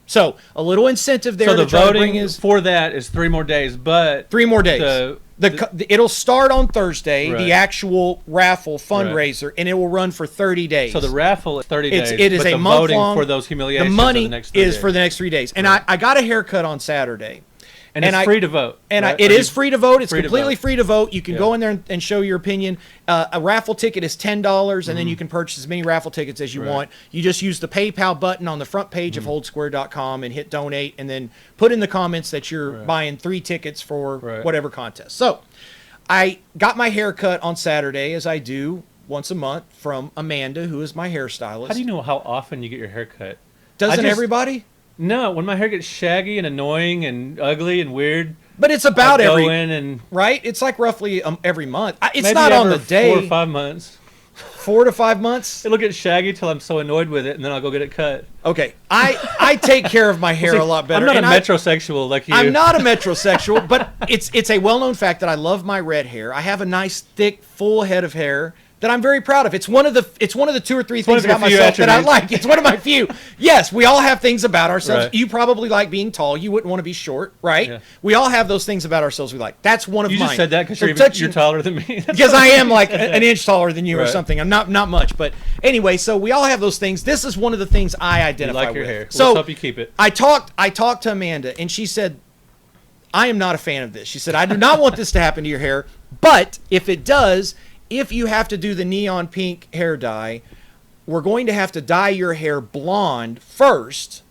So a little incentive there. So the to try to bring voting for that is 3 more days, but 3 more days. It'll start on Thursday, right. the actual raffle fundraiser, right. And it will run for 30 days. So the raffle is 30 days. It is but a the month voting long. For those humiliations the money the next is 3 for the next 3 days. And right. I got a haircut on Saturday. And it's free to vote. And right? It is free to vote. It's free completely free to vote. You can go in there and show your opinion. A raffle ticket is $10, and then you can purchase as many raffle tickets as you want. You just use the PayPal button on the front page of HoldSquare.com and hit donate, and then put in the comments that you're buying 3 tickets for whatever contest. So I got my hair cut on Saturday, as I do once a month, from Amanda, who is my hairstylist. How do you know how often you get your hair cut? Doesn't everybody? No, when my hair gets shaggy and annoying and ugly and weird. But it's about go in and right. It's like roughly every month. It's maybe not on the day. 4 or 5 months. 4 to 5 months. It'll get shaggy till I'm so annoyed with it, and then I'll go get it cut. Okay, I take care of my hair a lot better. I'm not a metrosexual like you. I'm not a metrosexual, but it's a well-known fact that I love my red hair. I have a nice, thick, full head of hair that I'm very proud of. It's one of the 2 or 3 things about myself that I like. It's one of my few. Yes, we all have things about ourselves. Right. You probably like being tall. You wouldn't want to be short, right? Yeah. We all have those things about ourselves we like. That's one of mine. You just said that because you're taller than me. Because I am like an inch taller than you or something. I'm not much, but anyway. So we all have those things. This is one of the things I identify with. You like your hair. So let's help you keep it. I talked to Amanda, and she said, "I am not a fan of this." She said, "I do not want this to happen to your hair, but if it does." If you have to do the neon pink hair dye, we're going to have to dye your hair blonde first,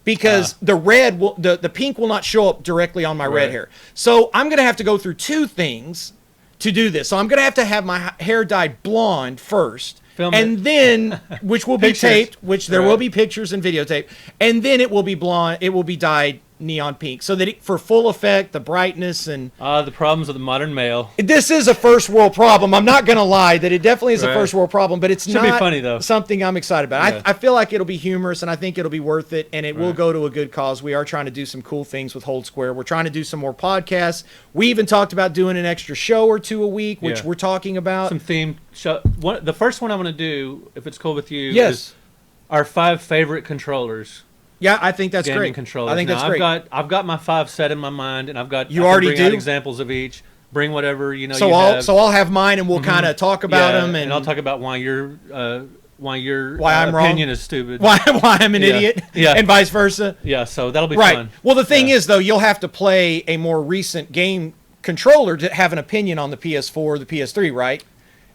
because the red will, the pink will not show up directly on my red hair. So I'm going to have to go through 2 things to do this. So I'm going to have my hair dyed blonde first. Then, which will be taped, which there will be pictures and videotape, and then it will be blonde. It will be dyed neon pink, so that for full effect, the brightness and the problems of the modern male. This is a first world problem. I'm not going to lie that it definitely is a first world problem, but it's Should not be funny, though. Something I'm excited about. Yeah. I feel like it'll be humorous, and I think it'll be worth it, and it will go to a good cause. We are trying to do some cool things with HoldSquare. We're trying to do some more podcasts. We even talked about doing an extra show or 2 a week, which we're talking about. Some themed show. The first one I want to do, if it's cool with you, is our 5 favorite controllers. Yeah, I think that's great. Controllers. I think that's great. I've got my 5 set in my mind, and I you already bring do out examples of each. Bring whatever So I'll have mine, and we'll kind of talk about them, and I'll talk about why your why I'm opinion wrong. Is stupid. Why I'm an idiot. Yeah. And vice versa. Yeah. So that'll be fun. Well, the thing is, though, you'll have to play a more recent game controller to have an opinion on the PS4 or the PS3, right?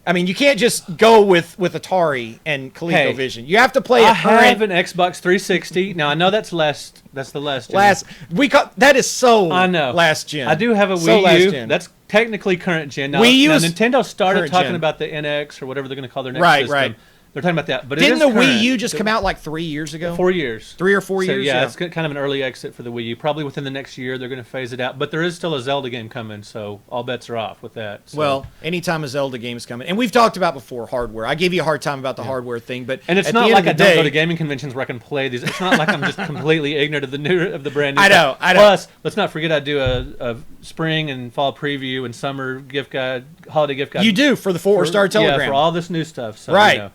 I mean, you can't just go with Atari and ColecoVision. You have to play. I have an Xbox 360. Now I know that's the last gen. That is so. I know. Last gen. I do have a Wii U. That's technically current gen. Now, Wii U. Nintendo started talking about the NX or whatever they're going to call their next system. Right. They're talking about that, but didn't the Wii U just come out like 3 years ago? 4 years. 3 or 4 years. Yeah, it's kind of an early exit for the Wii U. Probably within the next year they're going to phase it out. But there is still a Zelda game coming, so all bets are off with that. So. Well, anytime a Zelda game is coming, and we've talked about before hardware. I gave you a hard time about the hardware thing, but it's not like I don't go to gaming conventions where I can play these. It's not like I'm just completely ignorant of the brand new. I know. Plus, let's not forget I do a spring and fall preview and summer gift guide, holiday gift guide. You do for the 4-star Telegram. Yeah, for all this new stuff. So, right.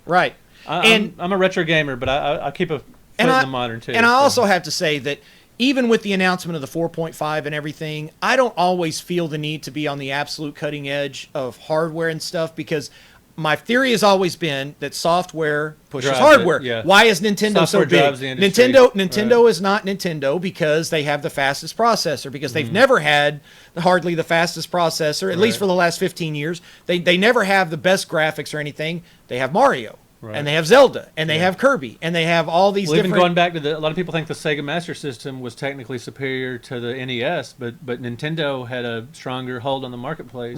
I'm a retro gamer, but I keep a foot in the modern too. And I also have to say that even with the announcement of the 4.5 and everything, I don't always feel the need to be on the absolute cutting edge of hardware and stuff, because my theory has always been that software pushes hardware. Why is Nintendo so big? Nintendo is not Nintendo because they have the fastest processor, because they've never had hardly the fastest processor, at least for the last 15 years. They never have the best graphics or anything. They have Mario. Right. And they have Zelda, and they have Kirby, and they have all these different... Even going back to a lot of people think the Sega Master System was technically superior to the NES, but Nintendo had a stronger hold on the marketplace,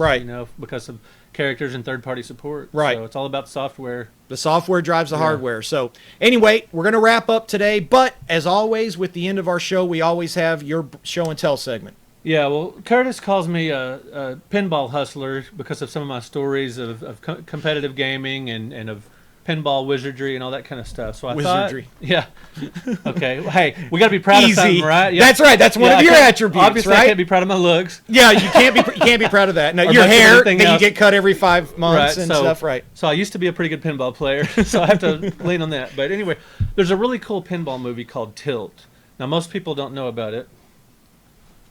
because of characters and third-party support. Right. So it's all about software. The software drives the hardware. So anyway, we're going to wrap up today, but as always, with the end of our show, we always have your show and tell segment. Yeah, well, Curtis calls me a pinball hustler because of some of my stories of competitive gaming and of pinball wizardry and all that kind of stuff. So I Wizardry. thought, yeah, okay. Well, hey, we got to be proud of something, right? Yeah. That's right. That's one of your attributes, obviously, right? I can't be proud of my looks. Yeah, you can't be proud of that. No, your hair that you get cut every 5 months and stuff, right? So I used to be a pretty good pinball player, so I have to lean on that. But anyway, there's a really cool pinball movie called Tilt. Now, most people don't know about it.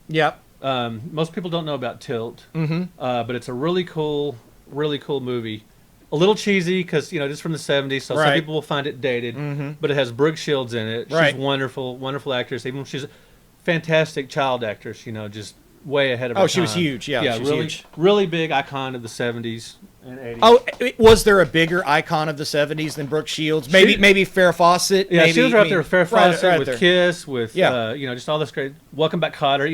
Yep. Most people don't know about Tilt, but it's a really cool movie. A little cheesy because just from the '70s, so some people will find it dated. But it has Brooke Shields in it. She's wonderful, wonderful actress. Even she's a fantastic child actress. Just way ahead of her time. She was huge. Yeah, she was huge. Really big icon of the '70s and '80s. Oh, was there a bigger icon of the '70s than Brooke Shields? Maybe Farrah Fawcett. Yeah, maybe, she was right there. Farrah Fawcett with there. Kiss, with just all this great. Welcome Back, Kotter.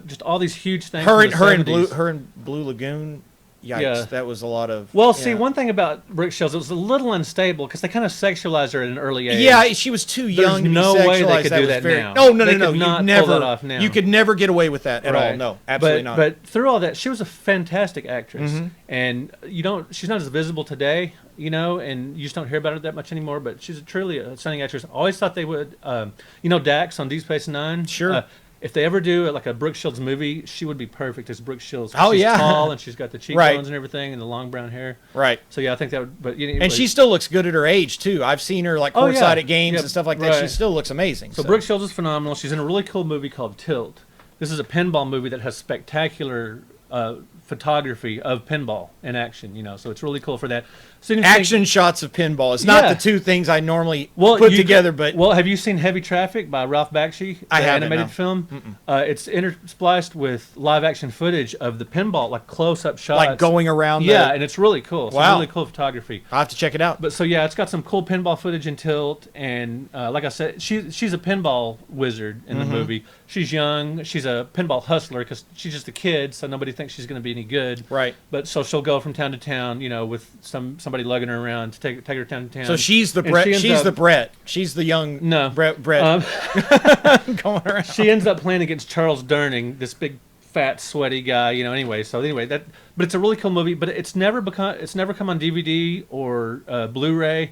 Just all these huge things. Her and Blue Lagoon. Yikes, that was a lot of... Well, see, one thing about Brooke Shields, it was a little unstable because they kind of sexualized her at an early age. Yeah, she was too young to be sexualized. There's no way they could do that now. No. You pull that off now. You could never get away with that at all. No, absolutely not. But through all that, she was a fantastic actress. And she's not as visible today, and you just don't hear about her that much anymore, but she's truly a stunning actress. I always thought they would, Dax on Deep Space Nine. Sure. If they ever do like a Brooke Shields movie, she would be perfect as Brooke Shields. Oh, she's yeah. tall and she's got the cheekbones and everything and the long brown hair. Right. So yeah, I think that would. But and she still looks good at her age too. I've seen her like courtside at games and stuff like that. She still looks amazing. So Brooke Shields is phenomenal. She's in a really cool movie called Tilt. This is a pinball movie that has spectacular photography of pinball in action. So it's really cool for that. So action shots of pinball. It's not the two things I normally put together. But have you seen Heavy Traffic by Ralph Bakshi? The animated film. It's interspliced with live action footage of the pinball, like close up shots, like going around. And it's really cool. It's wow, really cool photography. I'll have to check it out. But so it's got some cool pinball footage in Tilt, and like I said, she's a pinball wizard in the movie. She's young. She's a pinball hustler because she's just a kid, so nobody thinks she's going to be any good. Right. But so she'll go from town to town, with somebody lugging her around to take her town to town. So she's the Brett. She's the Brett. She's the young Brett. Going around. She ends up playing against Charles Durning, this big, fat, sweaty guy. Anyway. So but it's a really cool movie. But it's never come on DVD or Blu-ray.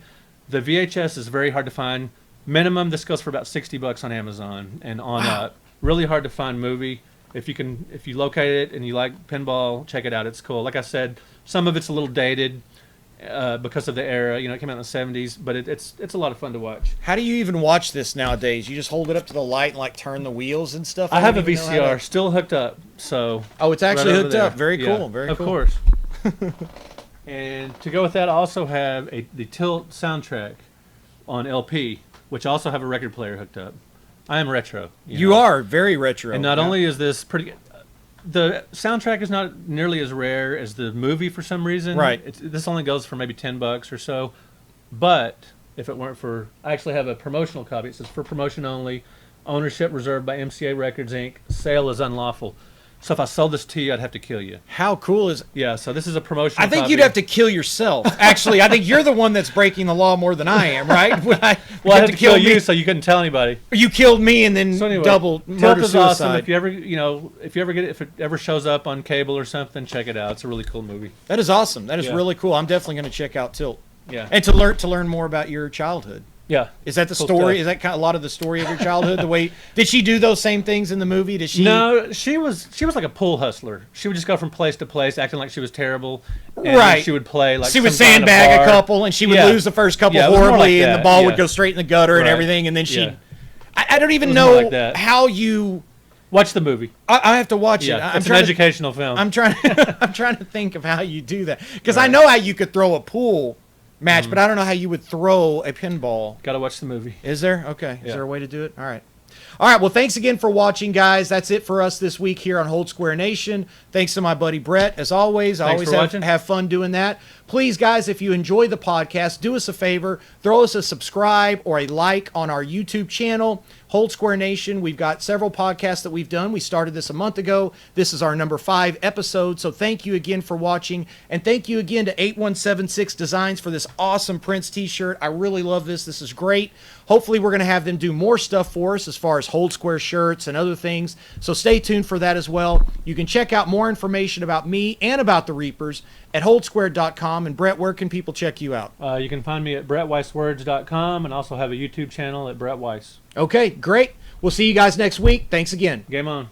The VHS is very hard to find. Minimum, this goes for about $60 on Amazon and on up. Really hard to find movie. If you locate it and you like pinball, check it out. It's cool. Like I said, some of it's a little dated because of the era. It came out in the '70s, but it's a lot of fun to watch. How do you even watch this nowadays? You just hold it up to the light and like turn the wheels and stuff? I have a VCR still hooked up. So it's actually hooked up. Very cool. Very cool. Of course. And to go with that, I also have the Tilt soundtrack on LP, which I also have a record player hooked up. I am retro. You are very retro. And not only is this pretty, the soundtrack is not nearly as rare as the movie for some reason. Right. This only goes for maybe $10 or so. But if it weren't for, I actually have a promotional copy. It says for promotion only, ownership reserved by MCA Records Inc. Sale is unlawful. So if I sold this to you, I'd have to kill you. How cool is... Yeah, so this is a promotional I think copy. you'd have to kill yourself. Actually, I think you're the one that's breaking the law more than I am, right? I have to kill you so you couldn't tell anybody. You killed me and then double murder is suicide. Awesome. If it ever shows up on cable or something, check it out. It's a really cool movie. That is awesome. That is really cool. I'm definitely going to check out Tilt. Yeah. And to learn more about your childhood. Yeah. Is that the story? Stuff. Is that kind of a lot of the story of your childhood? The way did she do those same things in the movie? Did she? No, she was like a pool hustler. She would just go from place to place, acting like she was terrible. And she would play like she would sandbag a couple, and she would lose the first couple horribly, and the ball would go straight in the gutter and everything, and then she. I don't even know how you. Watch the movie. I have to watch it. It's an educational film. I'm trying to think of how you do that because I know how you could throw a pool match, but I don't know how you would throw a pinball. Got to watch the movie. Is there? Okay. Is there a way to do it? All right. All right. Well, thanks again for watching, guys. That's it for us this week here on HoldSquare Nation. Thanks to my buddy Brett, as always. I always have fun doing that. Please, guys, if you enjoy the podcast, do us a favor. Throw us a subscribe or a like on our YouTube channel. HoldSquare Nation. We've got several podcasts that we've done. We started this a month ago. This is our number 5 episode. So thank you again for watching. And thank you again to 8176 Designs for this awesome Prince t-shirt. I really love this. This is great. Hopefully we're going to have them do more stuff for us as far as HoldSquare shirts and other things. So stay tuned for that as well. You can check out more information about me and about the Reapers at holdsquare.com. And Brett, where can people check you out? You can find me at brettweisswords.com and also have a YouTube channel at Brett Weiss. Okay, great. We'll see you guys next week. Thanks again. Game on.